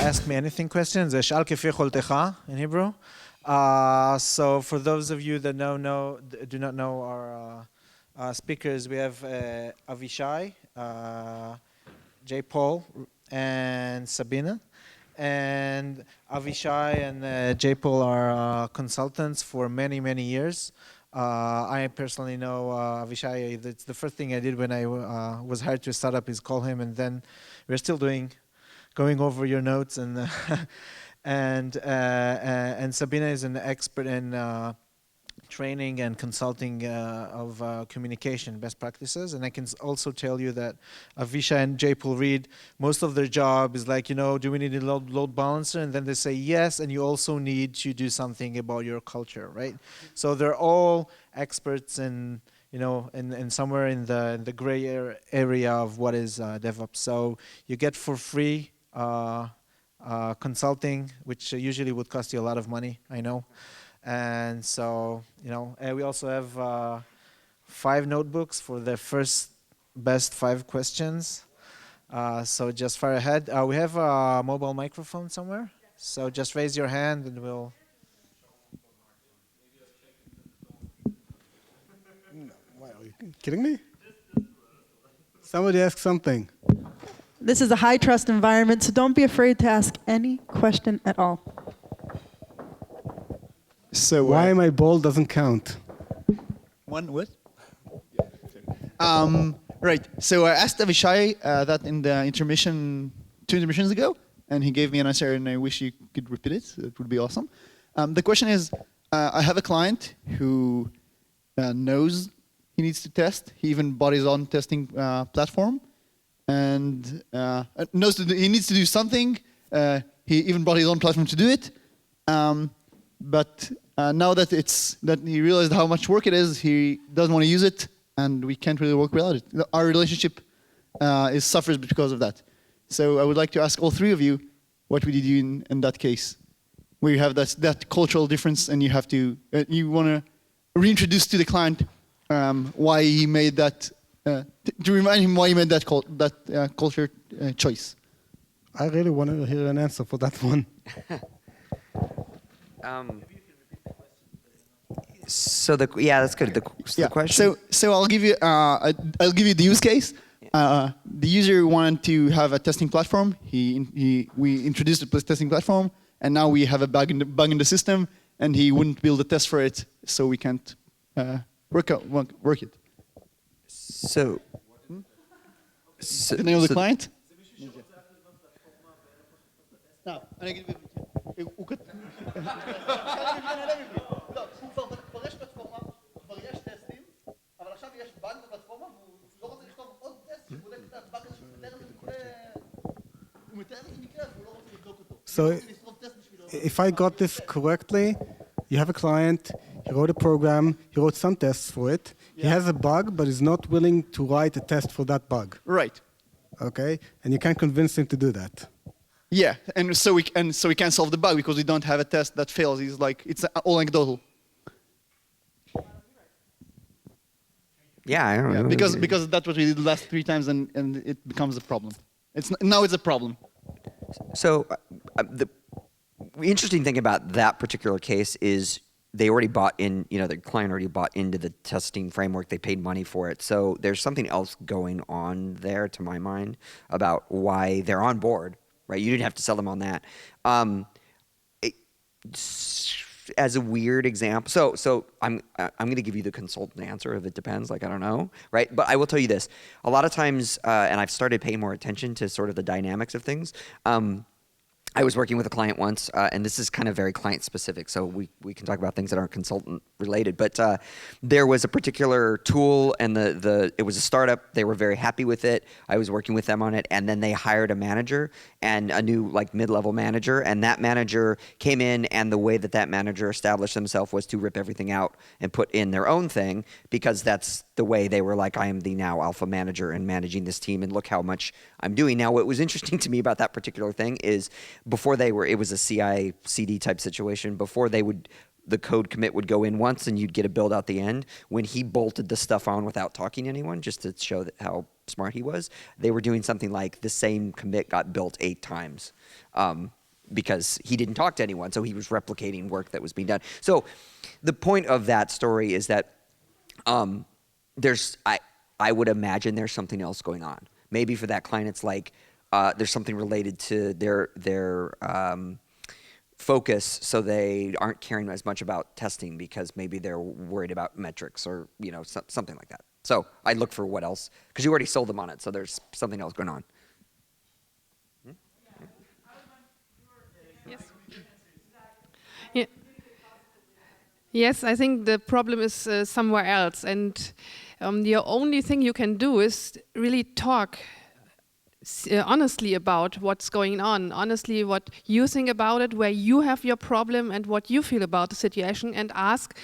ask me anything questions. זה שאל כפי יכולתך in Hebrew. So for those of you that do not know our speakers, we have Avishai, J. Paul, and Sabina. And Avishai and J. Paul are consultants for many, many years. I personally know Avishai. That's the first thing I did when I was hired to a startup is call him, and then we're still going over your notes, and and Sabina is an expert in training and consulting of communication best practices. And I can also tell you that Avishai and J-Pool Reed, most of their job is like, do we need a load balancer? And then they say yes, and you also need to do something about your culture, right? So they're all experts in, in somewhere in the gray area of what is DevOps. So you get for free consulting, which usually would cost you a lot of money, I know. And so, and we also have 5 notebooks for the first best 5 questions. So just fire ahead. We have a mobile microphone somewhere. So just raise your hand and we'll... Are you kidding me? Somebody ask something. This is a high trust environment, so don't be afraid to ask any question at all. So why my ball doesn't count? One what? Right. So I asked Avishai that in the intermission 2 intermissions ago, and he gave me an answer, and I wish you could repeat it. It would be awesome. The question is, I have a client who knows he needs to test. He even bought his own testing platform, and knows he needs to do something. He even bought his own platform to do it. But now that he realized how much work it is, he doesn't want to use it, and we can't really work without it. Our relationship suffers because of that. So I would like to ask all 3 of you, what would you do in that case, where you have that cultural difference, and you want to reintroduce to the client why he made that, to remind him why he made that culture choice. I really want to hear an answer for that one. That's good. The question. So I'll give you the use case. The user wanted to have a testing platform. We introduced the testing platform, and now we have a bug in the system, and he wouldn't build a test for it, so we can't work it. So the name of the client? No. So if I got this correctly, you have a client, he wrote a program, he wrote some tests for it. Yeah. He has a bug, but is not willing to write a test for that bug. Right. Okay, and you can't convince him to do that. Yeah, and so we can't solve the bug because we don't have a test that fails. It's all anecdotal. Yeah, I don't know. Because that's what we did the last 3 times, and it becomes a problem. Now it's a problem. So the interesting thing about that particular case is they already bought in, the client already bought into the testing framework. They paid money for it. So there's something else going on there, to my mind, about why they're on board, right? You didn't have to sell them on that. As a weird example, so I'm going to give you the consultant answer if it depends. I don't know, right? But I will tell you this: a lot of times, and I've started paying more attention to sort of the dynamics of things. I was working with a client once, and this is kind of very client specific, so we can talk about things that aren't consultant related. But there was a particular tool, and it was a startup. They were very happy with it. I was working with them on it, and then they hired a manager and a new mid-level manager, and that manager came in, and the way that manager established themselves was to rip everything out and put in their own thing, because that's the way they were I am the now alpha manager and managing this team, and look how much I'm doing. Now, what was interesting to me about that particular thing is before it was a CI/CD type situation. Before the code commit would go in once and you'd get a build out the end. When he bolted the stuff on without talking to anyone, just to show how smart he was, they were doing something like the same commit got built 8 times. because he didn't talk to anyone, so he was replicating work that was being done. So the point of that story is that I would imagine there's something else going on. Maybe for that client, it's like there's something related to their focus, so they aren't caring as much about testing because maybe they're worried about metrics or something like that. So I look for what else, because you already sold them on it, so there's something else going on. Yes. Yeah. Yes, I think the problem is somewhere else, and the only thing you can do is really talk honestly about what's going on, honestly what you think about it, where you have your problem and what you feel about the situation, and ask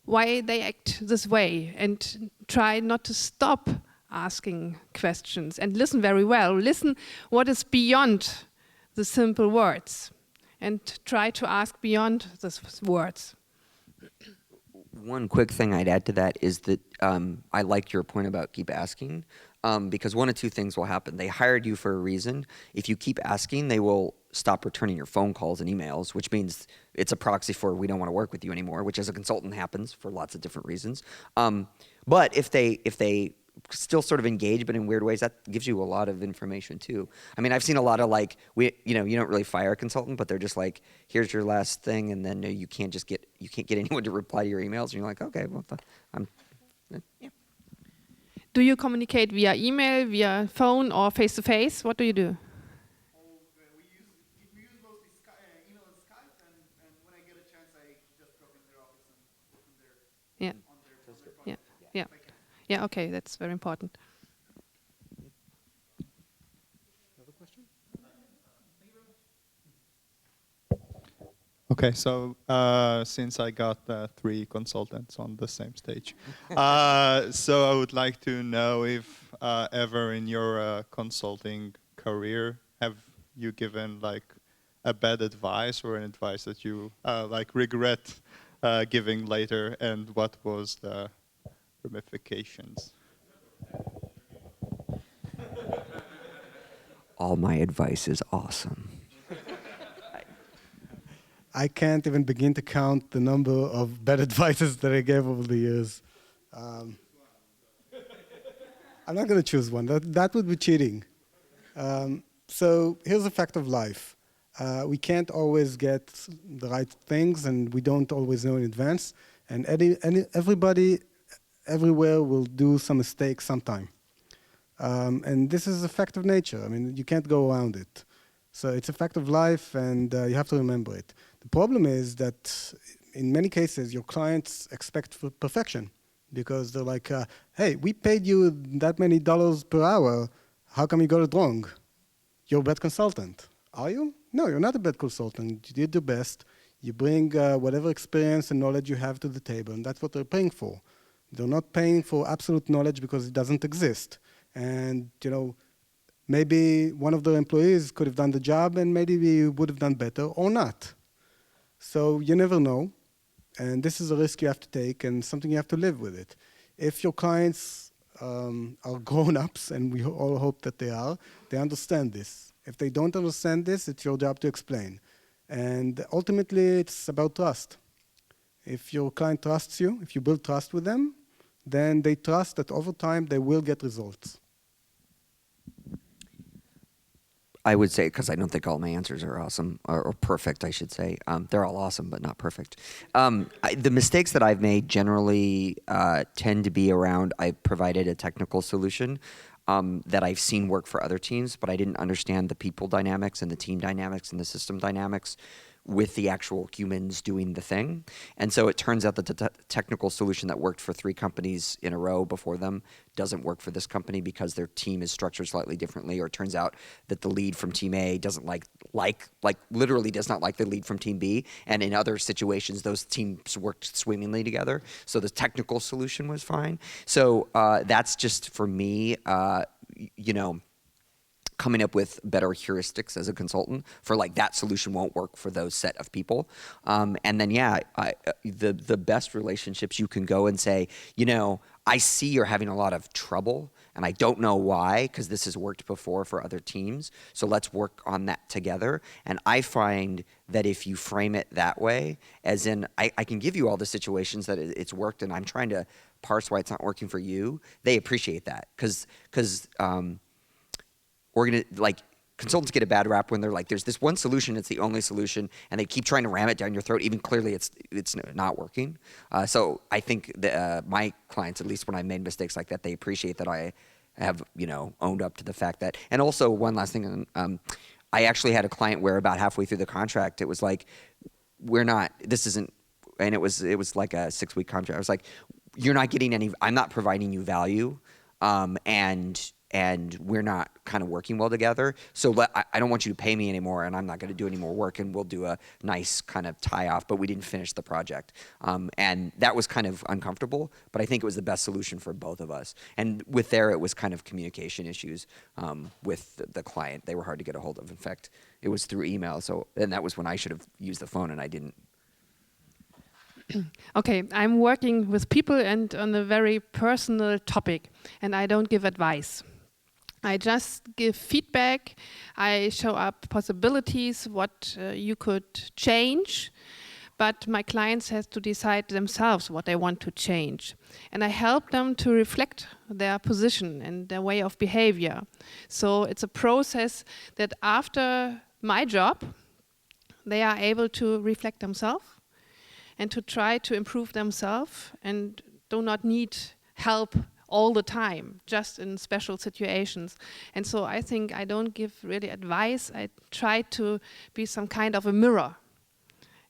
why they act this way, and try not to stop asking questions, and listen very well. Listen what is beyond the simple words, and try to ask beyond those words. One quick thing I'd add to that is that I like your point about keep asking, because one of two things will happen. They hired you for a reason. If you keep asking, they will stop returning your phone calls and emails, which means it's a proxy for we don't want to work with you anymore, which as a consultant happens for lots of different reasons. But if they still sort of engage, but in weird ways, that gives you a lot of information too. I mean, I've seen a lot of like, you don't really fire a consultant, but they're just like, here's your last thing, and then you can't get anyone to reply to your emails, and you're like, okay, well, yeah. Do you communicate via email, via phone, or face to face? What do you do? We use mostly email and Skype, and when I get a chance, I just drop in their office and open their Yeah. on their project. Yeah. Yeah. Yeah. Okay, that's very important. Okay, so since I got 3 consultants on the same stage, so I would like to know if ever in your consulting career have you given like a bad advice or an advice that you like regret giving later, and what was the ramifications? All my advice is awesome. I can't even begin to count the number of bad advices that I gave over the years. I'm not going to choose one. That would be cheating. So here's the fact of life. We can't always get the right things, and we don't always know in advance. And everybody, everywhere will do some mistakes sometime. And this is a fact of nature. I mean, you can't go around it. So it's a fact of life, and you have to remember it. The problem is that in many cases, your clients expect perfection, because they're like, hey, we paid you that many dollars per hour. How come you got it wrong? You're a bad consultant. Are you? No, you're not a bad consultant. You did your best. You bring whatever experience and knowledge you have to the table, and that's what they're paying for. They're not paying for absolute knowledge because it doesn't exist. And, maybe one of their employees could have done the job, and maybe we would have done better or not. So you never know, and this is a risk you have to take and something you have to live with it. If your clients are grown-ups, and we all hope that they understand this. If they don't understand this, it's your job to explain. And ultimately, it's about trust. If your client trusts you, if you build trust with them, then they trust that over time they will get results. I would say, because I don't think all my answers are awesome, or perfect, I should say. They're all awesome, but not perfect. The mistakes that I've made generally tend to be around, I provided a technical solution that I've seen work for other teams, but I didn't understand the people dynamics and the team dynamics and the system dynamics with the actual humans doing the thing. And so it turns out that the technical solution that worked for 3 companies in a row before them doesn't work for this company because their team is structured slightly differently, or it turns out that the lead from team A doesn't literally does not like the lead from team B. And in other situations, those teams worked swimmingly together. So the technical solution was fine. So that's just for me, coming up with better heuristics as a consultant for like that solution won't work for those set of people. And then, the best relationships you can go and say, I see you're having a lot of trouble and I don't know why, because this has worked before for other teams. So let's work on that together. And I find that if you frame it that way, as in I can give you all the situations that it's worked, and I'm trying to parse why it's not working for you, they appreciate that. Because consultants get a bad rap when they're like, there's this one solution, it's the only solution, and they keep trying to ram it down your throat, even clearly it's not working. So I think that my clients, at least when I made mistakes like that, they appreciate that I have, owned up to the fact that. And also one last thing, I actually had a client where about halfway through the contract, it was like, this isn't, and it was like a 6-week contract. I was like, you're not getting any, I'm not providing you value, and we're not kind of working well together. So I don't want you to pay me anymore, and I'm not going to do any more work, and we'll do a nice kind of tie-off, but we didn't finish the project. And that was kind of uncomfortable, but I think it was the best solution for both of us. And with it was kind of communication issues with the client. They were hard to get a hold of. In fact, it was through email, and that was when I should have used the phone, and I didn't. Okay, I'm working with people and on a very personal topic, and I don't give advice. I just give feedback. I show up possibilities, what you could change, but my clients have to decide themselves what they want to change. And I help them to reflect their position and their way of behavior. So it's a process that after my job, they are able to reflect themselves and to try to improve themselves and do not need help all the time, just in special situations. And so I think I don't give really advice. I try to be some kind of a mirror.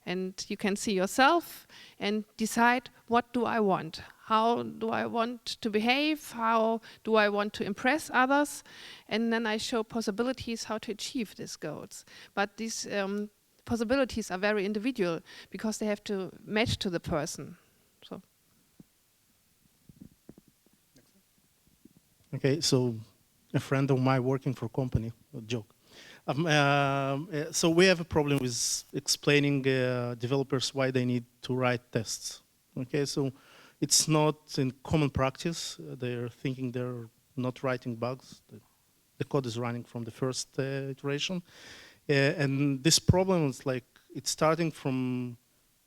And you can see yourself and decide, what do I want? How do I want to behave? How do I want to impress others? And then I show possibilities how to achieve these goals. But these possibilities are very individual because they have to match to the person. So. Okay, so a friend of mine working for a company, a joke. So we have a problem with explaining developers why they need to write tests. Okay, so it's not in common practice. They're thinking they're not writing bugs. The code is running from the first iteration. And this problem is like, it's starting from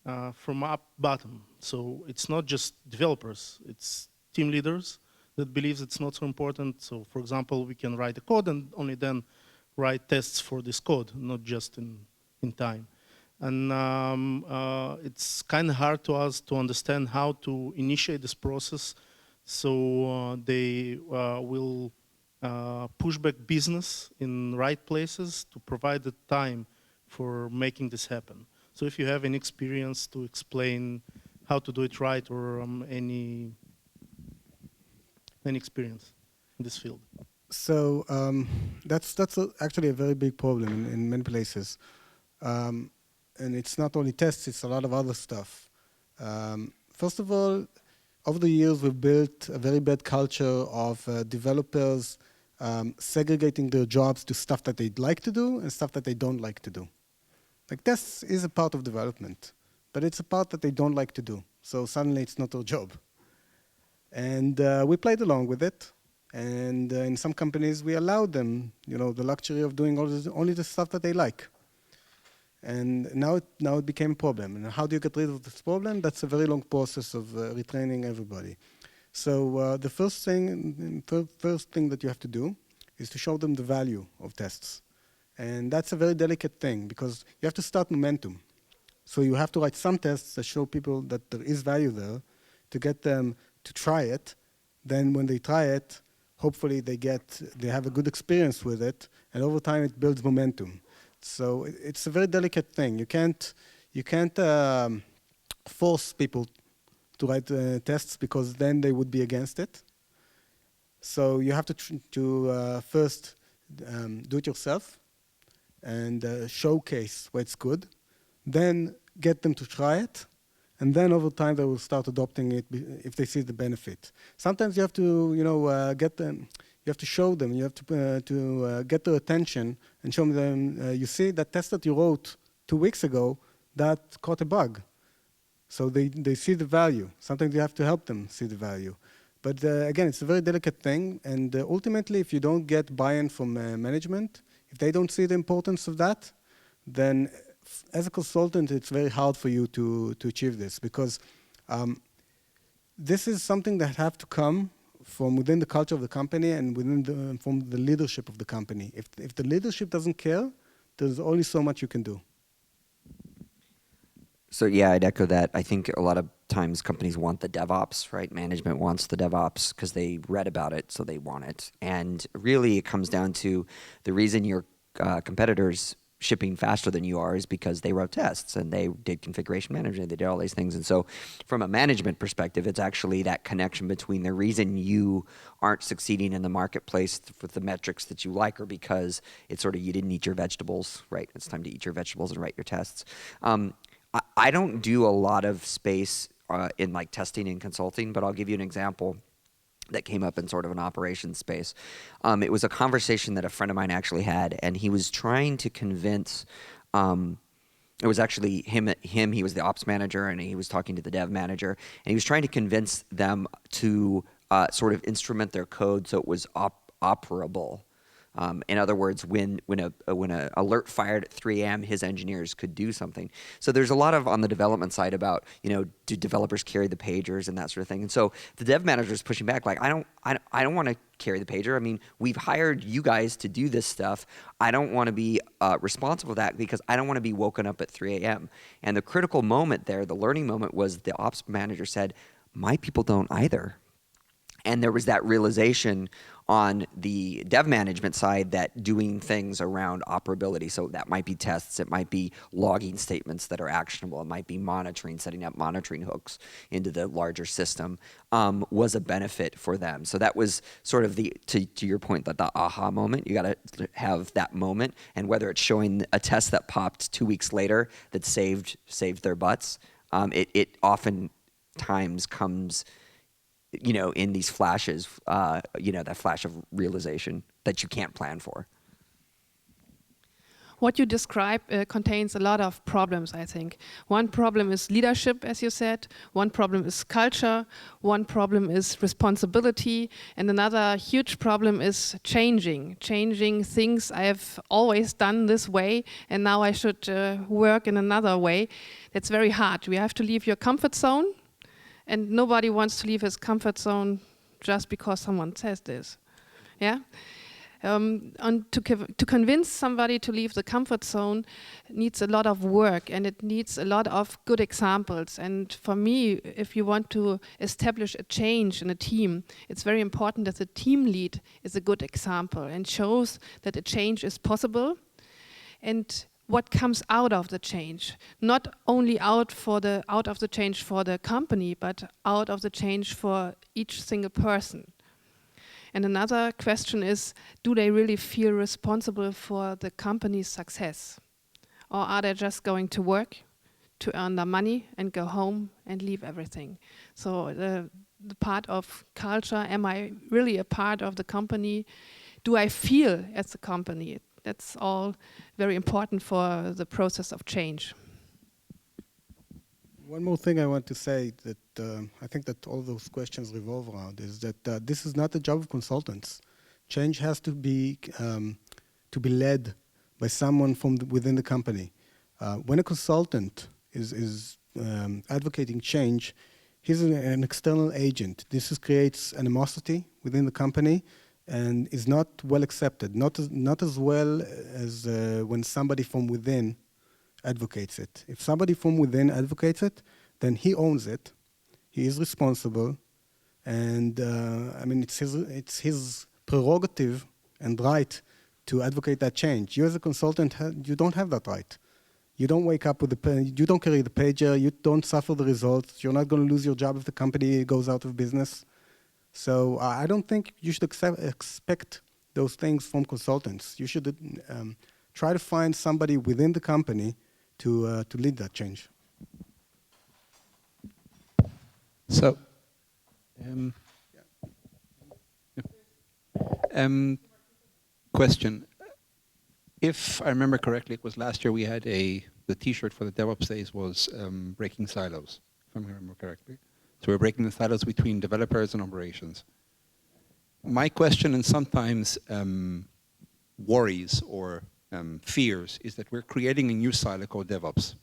up bottom. So it's not just developers, it's team leaders that believes it's not so important. So for example, we can write the code and only then write tests for this code, not just in time. And it's kind of hard to us to understand how to initiate this process so they will push back business in right places to provide the time for making this happen. So if you have any experience to explain how to do it right or any experience in this field. So that's actually a very big problem in many places. And it's not only tests, it's a lot of other stuff. First of all, over the years, we've built a very bad culture of developers segregating their jobs to stuff that they'd like to do and stuff that they don't like to do. Like tests is a part of development, but it's a part that they don't like to do. So suddenly it's not their job. And we played along with it. And in some companies, we allowed them, the luxury of doing only the stuff that they like. And now it became a problem. And how do you get rid of this problem? That's a very long process of retraining everybody. So the first thing that you have to do is to show them the value of tests. And that's a very delicate thing because you have to start momentum. So you have to write some tests that show people that there is value there to get them to try it. Then when they try it, hopefully they have a good experience with it, and over time it builds momentum. So it's a very delicate thing. You can't force people to write tests because then they would be against it. So you have to first do it yourself and showcase why it's good, then get them to try it, and then over time they will start adopting it if they see the benefit. Sometimes you have to, get them. You have to show them. You have to get their attention and show them. You see that test that you wrote 2 weeks ago that caught a bug, so they see the value. Sometimes you have to help them see the value, But again, it's a very delicate thing. And ultimately, if you don't get buy-in from management, if they don't see the importance of that, then as a consultant, it's very hard for you to achieve this, because this is something that have to come from within the culture of the company and from the leadership of the company. If the leadership doesn't care, there's only so much you can do. So yeah, I'd echo that. I think a lot of times companies want the DevOps, right? Management wants the DevOps because they read about it, so they want it. And really, it comes down to the reason your competitors shipping faster than you are is because they wrote tests and they did configuration management, they did all these things. And so from a management perspective, it's actually that connection between the reason you aren't succeeding in the marketplace with the metrics that you like, or because it's sort of you didn't eat your vegetables, right? It's time to eat your vegetables and write your tests. I don't do a lot of space in like testing and consulting, but I'll give you an example that came up in sort of an operations space. It was a conversation that a friend of mine actually had, and he was trying to convince, it was actually him, he was the ops manager, and he was talking to the dev manager, and he was trying to convince them to sort of instrument their code so it was operable. In other words, when a alert fired at 3 a.m., his engineers could do something. So there's a lot of on the development side about, do developers carry the pagers and that sort of thing. And so the dev manager is pushing back, like, I don't want to carry the pager. I mean, we've hired you guys to do this stuff. I don't want to be responsible for that because I don't want to be woken up at 3 a.m. And the critical moment there, the learning moment, was the ops manager said, my people don't either. And there was that realization on the dev management side that doing things around operability, so that might be tests, it might be logging statements that are actionable, it might be monitoring, setting up monitoring hooks into the larger system, was a benefit for them. So that was sort of to your point, that the aha moment. You got to have that moment, and whether it's showing a test that popped 2 weeks later that saved their butts, it oftentimes comes in these flashes, that flash of realization that you can't plan for. What you describe contains a lot of problems, I think. One problem is leadership, as you said. One problem is culture. One problem is responsibility. And another huge problem is changing things I have always done this way, and now I should work in another way. That's very hard. We have to leave your comfort zone. And nobody wants to leave his comfort zone just because someone says this, yeah. And to convince somebody to leave the comfort zone needs a lot of work, and it needs a lot of good examples. And for me, if you want to establish a change in a team, it's very important that the team lead is a good example and shows that a change is possible. And what comes out of the change, not only out of the change for the company, but out of the change for each single person. And another question is, do they really feel responsible for the company's success? Or are they just going to work to earn their money and go home and leave everything? So the part of culture, am I really a part of the company? Do I feel as a company? That's all very important for the process of change. One more thing I want to say that I think that all those questions revolve around is that this is not the job of consultants. Change has to be led by someone from within the company. When a consultant is advocating change, he's an external agent. This creates animosity within the company, and is not well accepted, not as well as when somebody from within advocates it. If somebody from within advocates it, then he owns it, he is responsible, and it's his prerogative and right to advocate that change. You as a consultant, you don't have that right. You don't wake up with you don't carry the pager, you don't suffer the results, you're not going to lose your job if the company goes out of business. So I don't think you should expect those things from consultants. You should try to find somebody within the company to lead that change. So, question. If I remember correctly, it was last year we had the T-shirt for the DevOps Days was breaking silos, if I remember correctly. So we're breaking the silos between developers and operations. My question, and sometimes worries or fears, is that we're creating a new silo called DevOps.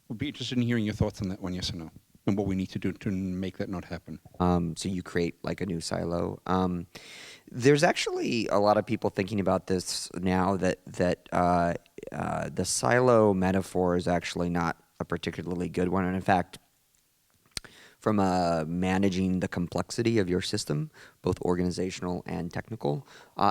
Would be interested in hearing your thoughts on that one, yes or no, and what we need to do to make that not happen. So you create like a new silo. There's actually a lot of people thinking about this now that the silo metaphor is actually not a particularly good one. And in fact, from managing the complexity of your system, both organizational and technical,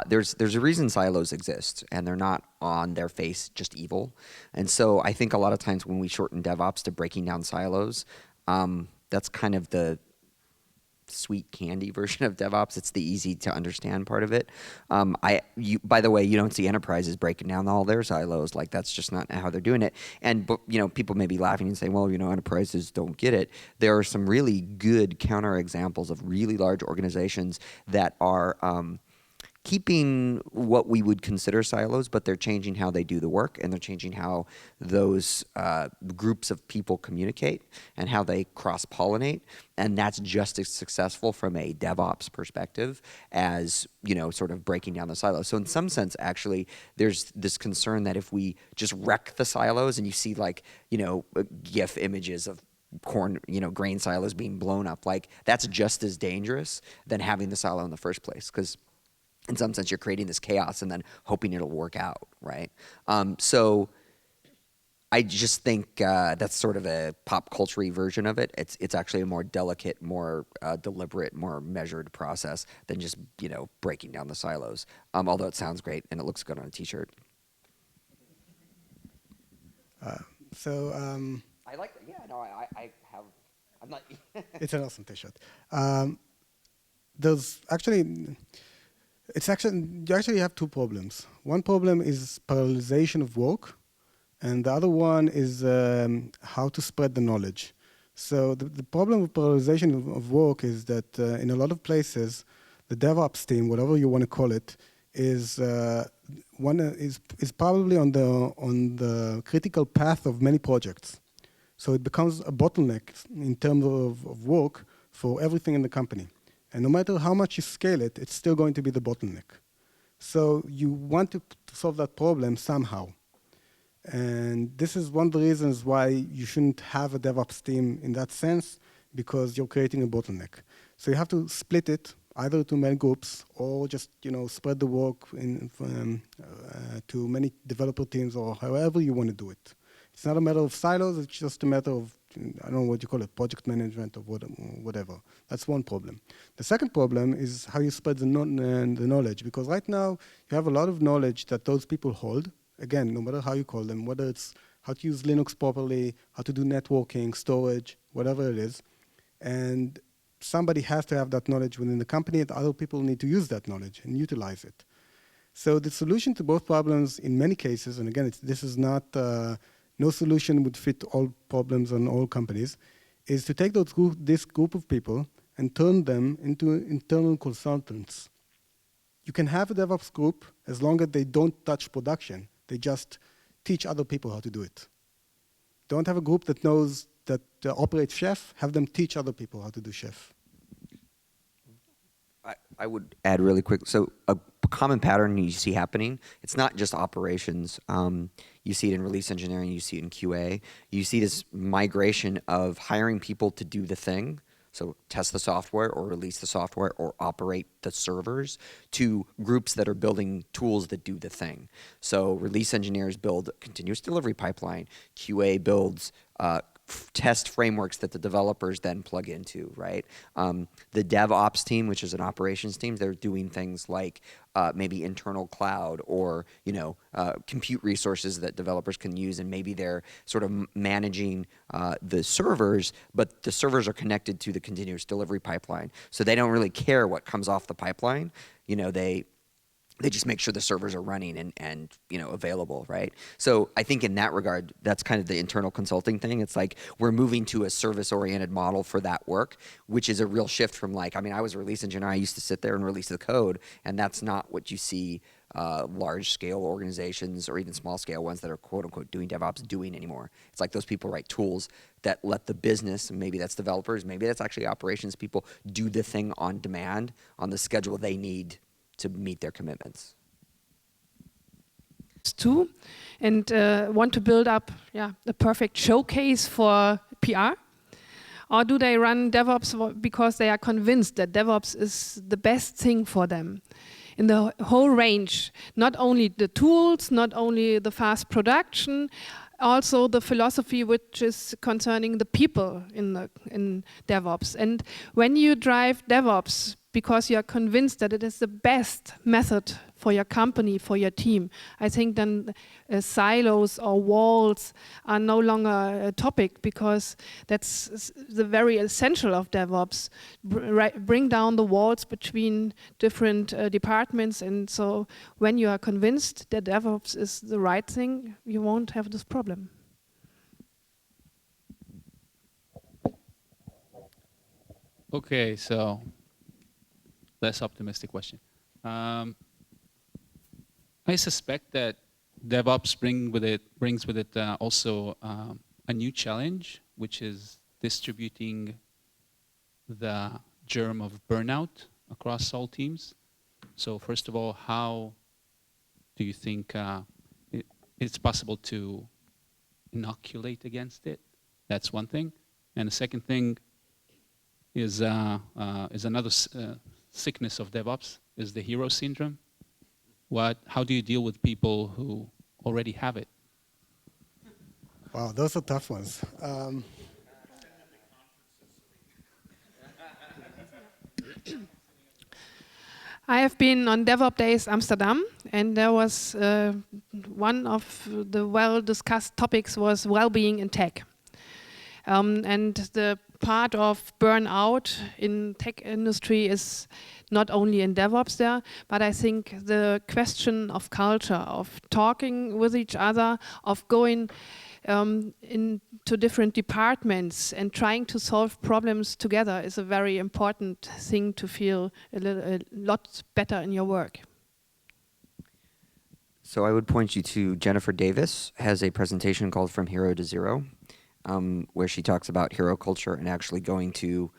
there's a reason silos exist, and they're not on their face just evil. And so I think a lot of times when we shorten DevOps to breaking down silos, that's kind of the sweet candy version of DevOps. It's the easy to understand part of it. By the way, you don't see enterprises breaking down all their silos. Like, that's just not how they're doing it. And people may be laughing and saying, well, enterprises don't get it. There are some really good counter examples of really large organizations that are keeping what we would consider silos, but they're changing how they do the work, and they're changing how those groups of people communicate and how they cross-pollinate. And that's just as successful from a DevOps perspective as, sort of breaking down the silos. So in some sense, actually, there's this concern that if we just wreck the silos, and you see GIF images of corn, grain silos being blown up, like that's just as dangerous than having the silo in the first place, because in some sense, you're creating this chaos and then hoping it'll work out, right? So I just think that's sort of a pop culture-y version of it. It's actually a more delicate, more deliberate, more measured process than just breaking down the silos. Although it sounds great and it looks good on a T-shirt. I like that. Yeah, no, I have. I'm not. It's an awesome T-shirt. You actually have two problems. One problem is parallelization of work, and the other one is how to spread the knowledge. So the problem with parallelization of work is that in a lot of places, the DevOps team, whatever you want to call it, is probably on the critical path of many projects. So it becomes a bottleneck in terms of work for everything in the company. And no matter how much you scale it, it's still going to be the bottleneck. So you want to solve that problem somehow. And this is one of the reasons why you shouldn't have a DevOps team in that sense, because you're creating a bottleneck. So you have to split it either to many groups or just spread the work to many developer teams, or however you want to do it. It's not a matter of silos, it's just a matter of, I don't know what you call it, project management or whatever. That's one problem. The second problem is how you spread the knowledge, because right now you have a lot of knowledge that those people hold, again, no matter how you call them, whether it's how to use Linux properly, how to do networking, storage, whatever it is. And somebody has to have that knowledge within the company, and other people need to use that knowledge and utilize it. So the solution to both problems in many cases, and again, this is not, no solution would fit all problems on all companies, is to take this group of people and turn them into internal consultants. You can have a DevOps group as long as they don't touch production. They just teach other people how to do it. Don't have a group that knows that operates Chef, have them teach other people how to do Chef. I would add really quick. So a common pattern you see happening, it's not just operations. You see it in release engineering, you see it in QA. You see this migration of hiring people to do the thing, so test the software or release the software or operate the servers, to groups that are building tools that do the thing. So release engineers build a continuous delivery pipeline. QA builds test frameworks that the developers then plug into, right? The DevOps team, which is an operations team, they're doing things like maybe internal cloud or compute resources that developers can use, and maybe they're sort of managing the servers, but the servers are connected to the continuous delivery pipeline. So they don't really care what comes off the pipeline. They just make sure the servers are running and available, right? So I think in that regard, that's kind of the internal consulting thing. It's like we're moving to a service-oriented model for that work, which is a real shift from I was a release engineer. I used to sit there and release the code, and that's not what you see large-scale organizations or even small-scale ones that are quote-unquote doing DevOps doing anymore. It's like those people write tools that let the business, maybe that's developers, maybe that's actually operations people, do the thing on demand on the schedule they need to meet their commitments. Too, and want to build up the perfect showcase for PR? Or do they run DevOps because they are convinced that DevOps is the best thing for them? In the whole range, not only the tools, not only the fast production, also the philosophy which is concerning the people in DevOps. And when you drive DevOps because you are convinced that it is the best method for your company, for your team, I think then silos or walls are no longer a topic, because that's the very essential of DevOps. Bring down the walls between different departments, and so when you are convinced that DevOps is the right thing, you won't have this problem. Okay, so less optimistic question. I suspect that DevOps brings with it also a new challenge, which is distributing the germ of burnout across all teams. So first of all, how do you think it's possible to inoculate against it? That's one thing. And the second thing is another sickness of DevOps, is the hero syndrome. How do you deal with people who already have it? Wow, those are tough ones. I have been on DevOps Days Amsterdam, and there was one of the well-discussed topics was well-being in tech. And the part of burnout in tech industry is not only in DevOps there, but I think the question of culture, of talking with each other, of going into different departments and trying to solve problems together is a very important thing to feel a lot better in your work. So I would point you to Jennifer Davis has a presentation called From Hero to Zero, where she talks about hero culture and actually going to,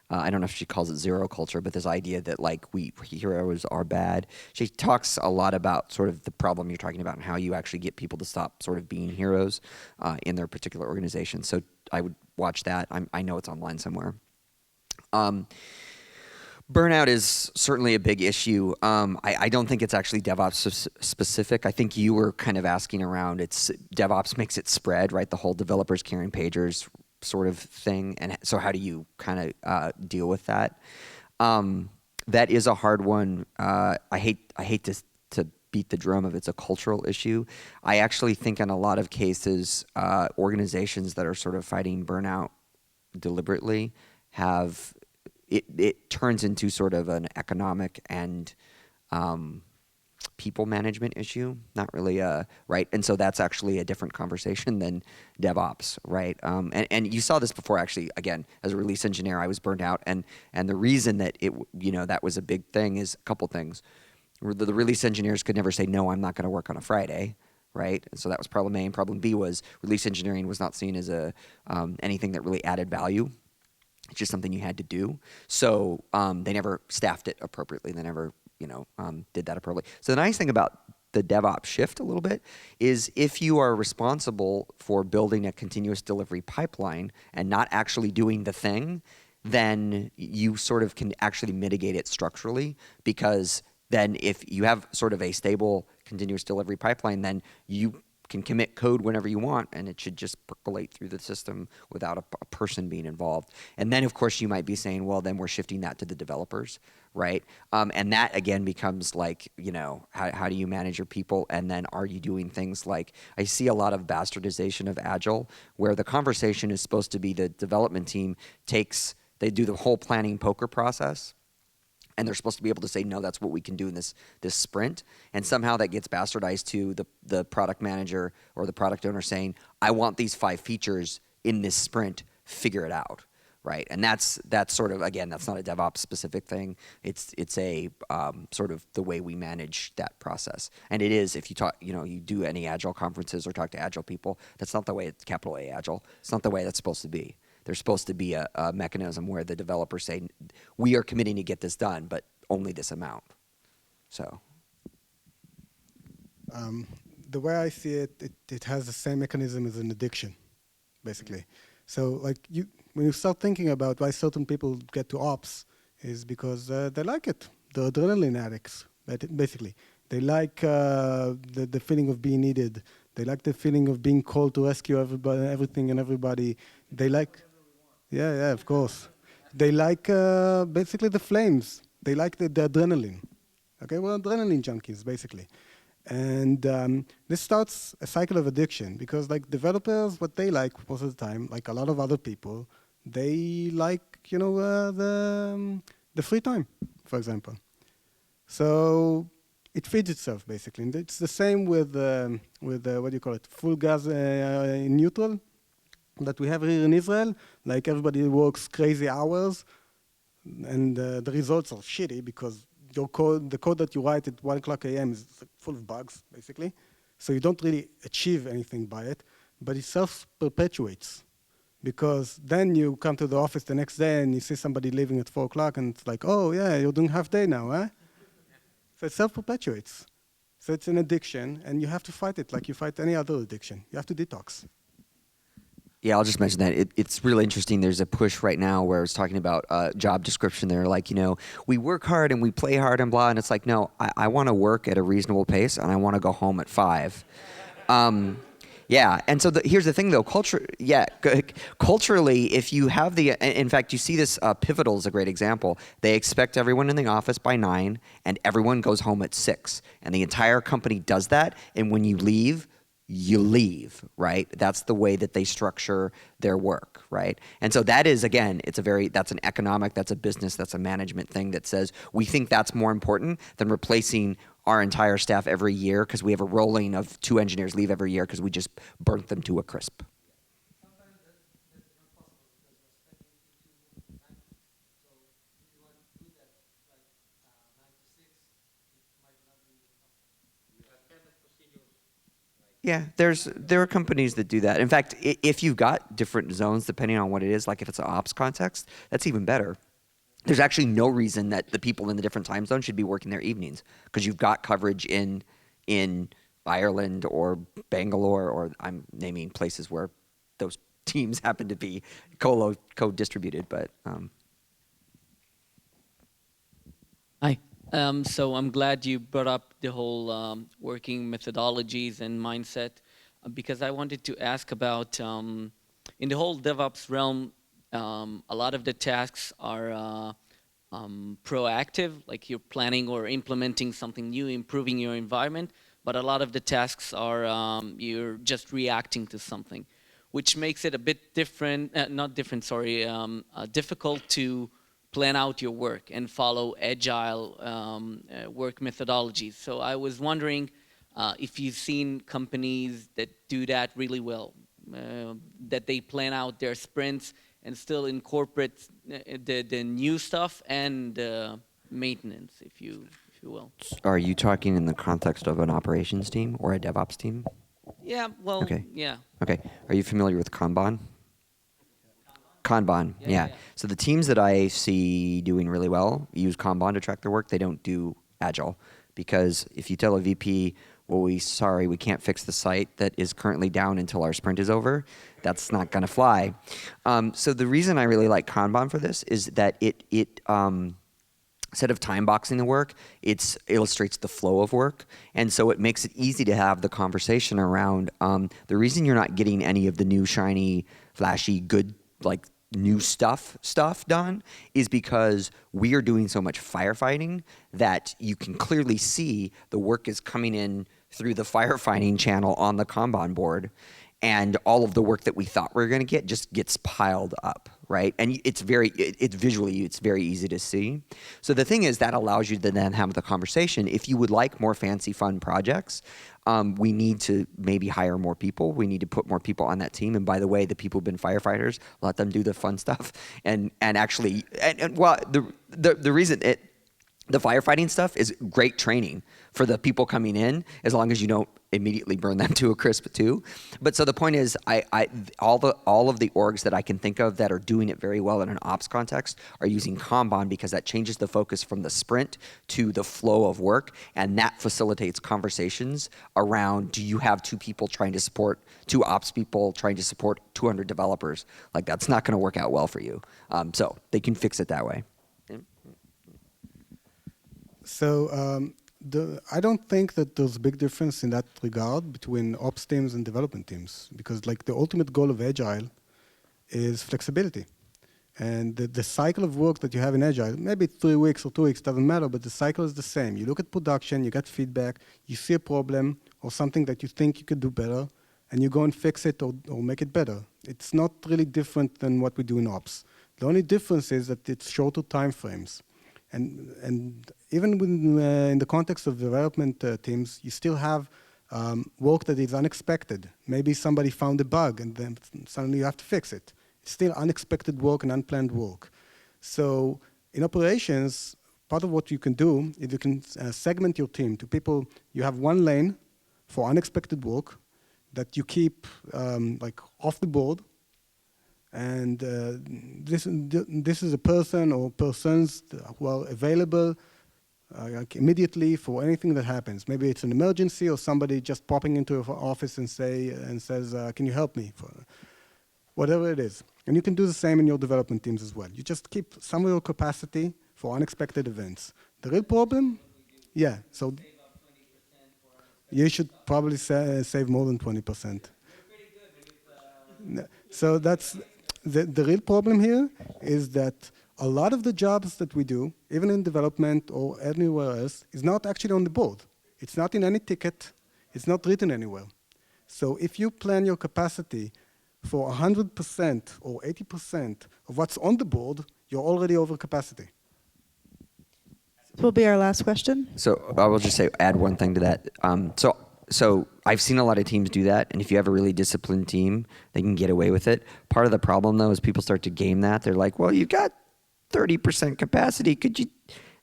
I don't know if she calls it zero culture, but this idea that like heroes are bad. She talks a lot about sort of the problem you're talking about and how you actually get people to stop sort of being heroes in their particular organization. So I would watch that. I know it's online somewhere. Burnout is certainly a big issue. I don't think it's actually DevOps specific. I think you were kind of asking around, DevOps makes it spread, right? The whole developers carrying pagers sort of thing. And so how do you kind of deal with that? That is a hard one. I hate to beat the drum of it's a cultural issue. I actually think in a lot of cases, organizations that are sort of fighting burnout deliberately have it turns into sort of an economic and people management issue, not really right. And so that's actually a different conversation than DevOps, right? And you saw this before, actually. Again, as a release engineer, I was burned out, and the reason that that was a big thing is a couple things. The release engineers could never say no, I'm not going to work on a Friday, right? And so that was problem A. And problem B was release engineering was not seen as anything that really added value. It's just something you had to do. So they never staffed it appropriately. They never, did that appropriately. So the nice thing about the DevOps shift a little bit is if you are responsible for building a continuous delivery pipeline and not actually doing the thing, then you sort of can actually mitigate it structurally, because then if you have sort of a stable continuous delivery pipeline, then you can commit code whenever you want, and it should just percolate through the system without a person being involved. And then, of course, you might be saying, well, then we're shifting that to the developers, right? And that, again, becomes like, how do you manage your people? And then are you doing things like, I see a lot of bastardization of Agile, where the conversation is supposed to be the development team they do the whole planning poker process, and they're supposed to be able to say, no, that's what we can do in this sprint. And somehow that gets bastardized to the product manager or the product owner saying, I want these 5 features in this sprint, figure it out, right? And that's sort of, again, that's not a DevOps specific thing. It's a sort of the way we manage that process. And it is, if you talk, you do any Agile conferences or talk to Agile people, that's not the way it's capital A Agile. It's not the way that's supposed to be. There's supposed to be a mechanism where the developers say, we are committing to get this done, but only this amount. So. The way I see it, it has the same mechanism as an addiction, basically. So like when you start thinking about why certain people get to ops, is because they like it. They're adrenaline addicts, basically. They like the feeling of being needed. They like the feeling of being called to rescue everything and everybody. They like, yeah, of course. They like basically the flames. They like the adrenaline. Okay, we're adrenaline junkies, basically. And this starts a cycle of addiction because like developers, what they like most of the time, like a lot of other people, they like, the free time, for example. So it feeds itself, basically. And it's the same with what do you call it, full gas in neutral that we have here in Israel. Like everybody works crazy hours and the results are shitty because the code that you write at 1 o'clock a.m. is full of bugs, basically. So you don't really achieve anything by it, but it self-perpetuates. Because then you come to the office the next day and you see somebody leaving at 4 o'clock and it's like, oh yeah, you're doing half day now, eh? So it self-perpetuates. So it's an addiction and you have to fight it like you fight any other addiction. You have to detox. Yeah, I'll just mention that it's really interesting. There's a push right now where it's talking about job description. They're like, we work hard and we play hard and blah. And it's like, no, I want to work at a reasonable pace and I want to go home at 5. Yeah, and so here's the thing though, culturally, if you have in fact, you see this, Pivotal is a great example. They expect everyone in the office by 9 and everyone goes home at 6. And the entire company does that. And when you leave, right? That's the way that they structure their work, right? And so that is, again, that's an economic, that's a business, that's a management thing that says, we think that's more important than replacing our entire staff every year because we have a rolling of 2 engineers leave every year because we just burnt them to a crisp. Yeah, there are companies that do that. In fact, if you've got different zones, depending on what it is, like if it's an ops context, that's even better. There's actually no reason that the people in the different time zones should be working their evenings because you've got coverage in Ireland or Bangalore, or I'm naming places where those teams happen to be co-distributed. But Hi. So I'm glad you brought up the whole working methodologies and mindset because I wanted to ask about in the whole DevOps realm, a lot of the tasks are proactive, like you're planning or implementing something new, improving your environment, but a lot of the tasks are you're just reacting to something, which makes it a bit different, difficult to plan out your work and follow agile work methodologies. So I was wondering if you've seen companies that do that really well, that they plan out their sprints and still incorporate the new stuff and maintenance, if you will. Are you talking in the context of an operations team or a DevOps team? Yeah, well, okay. Yeah. Okay. Are you familiar with Kanban? Kanban, yeah. So the teams that I see doing really well use Kanban to track their work. They don't do Agile because if you tell a VP, well, we can't fix the site that is currently down until our sprint is over, that's not going to fly. So the reason I really like Kanban for this is that it instead of time boxing the work, it illustrates the flow of work. And so it makes it easy to have the conversation around the reason you're not getting any of the new, shiny, flashy, good, like new stuff done is because we are doing so much firefighting that you can clearly see the work is coming in through the firefighting channel on the Kanban board. and all of the work that we thought we were going to get just gets piled up, right? And it's visually, it's very easy to see. So the thing is that allows you to then have the conversation. If you would like more fancy, fun projects, we need to maybe hire more people. We need to put more people on that team. And by the way, the people who've been firefighters, let them do the fun stuff. And actually, well, the reason the firefighting stuff is great training for the people coming in, as long as you don't immediately burn them to a crisp too. But so the point is, all of the orgs that I can think of that are doing it very well in an ops context are using Kanban, because that changes the focus from the sprint to the flow of work, and that facilitates conversations around, do you have two ops people trying to support 200 developers? Like, that's not going to work out well for you. So they can fix it that way. So I don't think that there's a big difference in that regard between ops teams and development teams, because like the ultimate goal of Agile is flexibility. And the cycle of work that you have in Agile, maybe 3 weeks or 2 weeks, doesn't matter, but the cycle is the same. You look at production, you get feedback, you see a problem or something that you think you could do better, and you go and fix it or make it better. It's not really different than what we do in ops. The only difference is that it's shorter time frames. And even in the context of development teams, you still have work that is unexpected. Maybe somebody found a bug and then suddenly you have to fix it. It's still unexpected work and unplanned work. So in operations, part of what you can do is you can segment your team to people. You have one lane for unexpected work that you keep like off the board. And this is a person or persons who are available like immediately for anything that happens. Maybe it's an emergency or somebody just popping into your office and says, "Can you help me?" For whatever it is. And you can do the same in your development teams as well. You just keep some of your capacity for unexpected events. The real problem, yeah. So you should probably save more than 20%. So that's. The real problem here is that a lot of the jobs that we do, even in development or anywhere else, is not actually on the board. It's not in any ticket. It's not written anywhere. So if you plan your capacity for 100% or 80% of what's on the board, you're already over capacity. This will be our last question. So I will just add one thing to that. So I've seen a lot of teams do that, and if you have a really disciplined team, they can get away with it. Part of the problem, though, is people start to game that. They're like, well, you've got 30% capacity.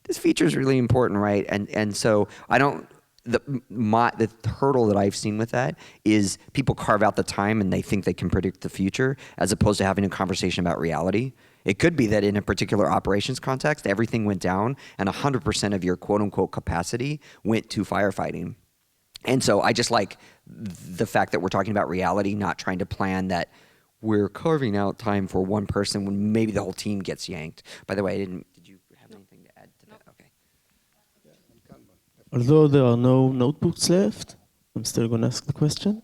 This feature is really important, right? And so I don't, the hurdle that I've seen with that is people carve out the time and they think they can predict the future, as opposed to having a conversation about reality. It could be that in a particular operations context, everything went down and 100% of your quote-unquote capacity went to firefighting. And so I just like the fact that we're talking about reality, not trying to plan that we're carving out time for one person when maybe the whole team gets yanked. By the way, did you have anything to add to that? Okay. Although there are no notebooks left, I'm still going to ask the question.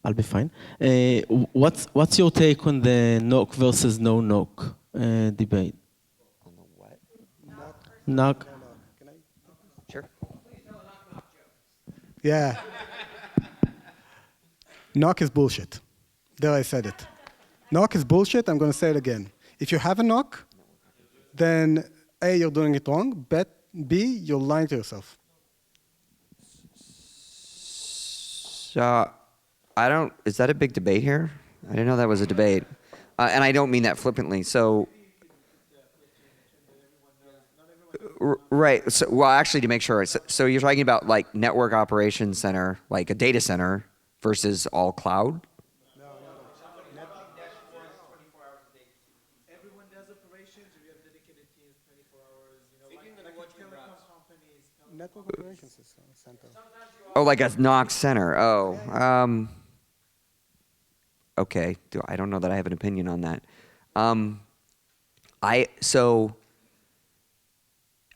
I'll be fine. What's your take on the knock versus no knock debate? On the what? Knock. Sure. Yeah. Knock is bullshit. There, I said it. Knock is bullshit. I'm going to say it again. If you have a knock, then A, you're doing it wrong. B, you're lying to yourself. So is that a big debate here? I didn't know that was a debate. And I don't mean that flippantly. So, right. So, well, actually, to make sure. So you're talking about like network operations center, like a data center versus all cloud? No. Everyone does operations. We have dedicated teams 24 hours. Network operations center. Oh, like a NOC center. Oh. Okay. I don't know that I have an opinion on that.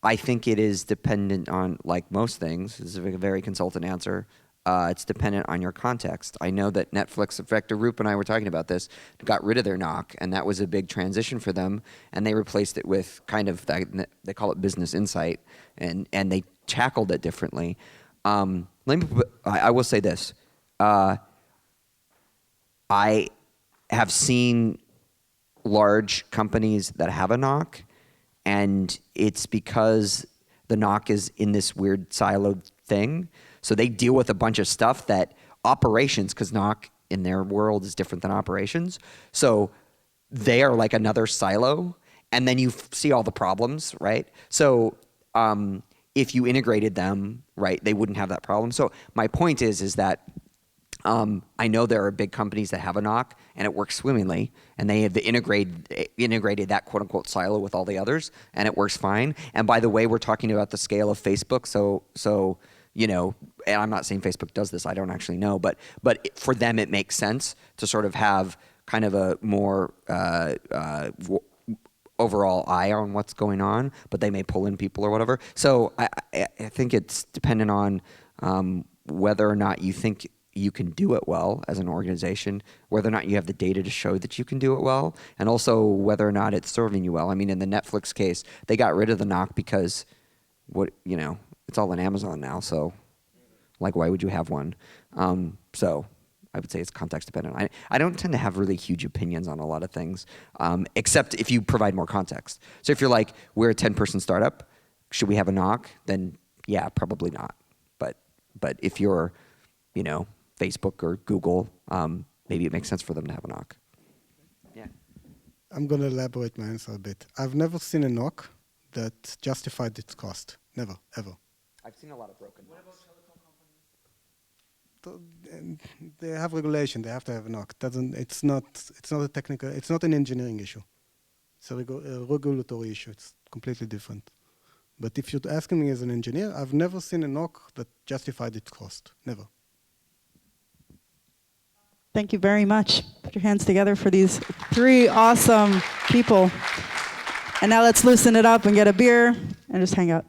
I think it is dependent on, like most things, this is a very consultant answer, it's dependent on your context. I know that Netflix, in fact, Arup and I were talking about this, got rid of their NOC, and that was a big transition for them, and they replaced it with kind of, they call it business insight, and they tackled it differently. I will say this. I have seen large companies that have a NOC, and it's because the NOC is in this weird siloed thing. So they deal with a bunch of stuff that operations, because NOC in their world is different than operations. So they are like another silo, and then you see all the problems, right? So if you integrated them, right, they wouldn't have that problem. So my point is that I know there are big companies that have a NOC and it works swimmingly, and they have integrated that quote unquote silo with all the others, and it works fine. And by the way, we're talking about the scale of Facebook, so you know, and I'm not saying Facebook does this, I don't actually know, but for them it makes sense to sort of have kind of a more overall eye on what's going on, but they may pull in people or whatever. So I think it's dependent on whether or not you think you can do it well as an organization, whether or not you have the data to show that you can do it well, and also whether or not it's serving you well. I mean, in the Netflix case, they got rid of the NOC because it's all in Amazon now, so like why would you have one? So I would say it's context dependent. I don't tend to have really huge opinions on a lot of things, except if you provide more context. So if you're like, we're a 10-person startup, should we have a NOC? Then yeah, probably not. But if you're, Facebook or Google, maybe it makes sense for them to have a NOC. Yeah. I'm going to elaborate my answer a bit. I've never seen a NOC that justified its cost. Never, ever. I've seen a lot of broken NOCs. They have regulation. They have to have a NOC. It's not a technical. It's not an engineering issue. It's a regulatory issue. It's completely different. But if you're asking me as an engineer, I've never seen a NOC that justified its cost. Never. Thank you very much. Put your hands together for these 3 awesome people. And now let's loosen it up and get a beer and just hang out.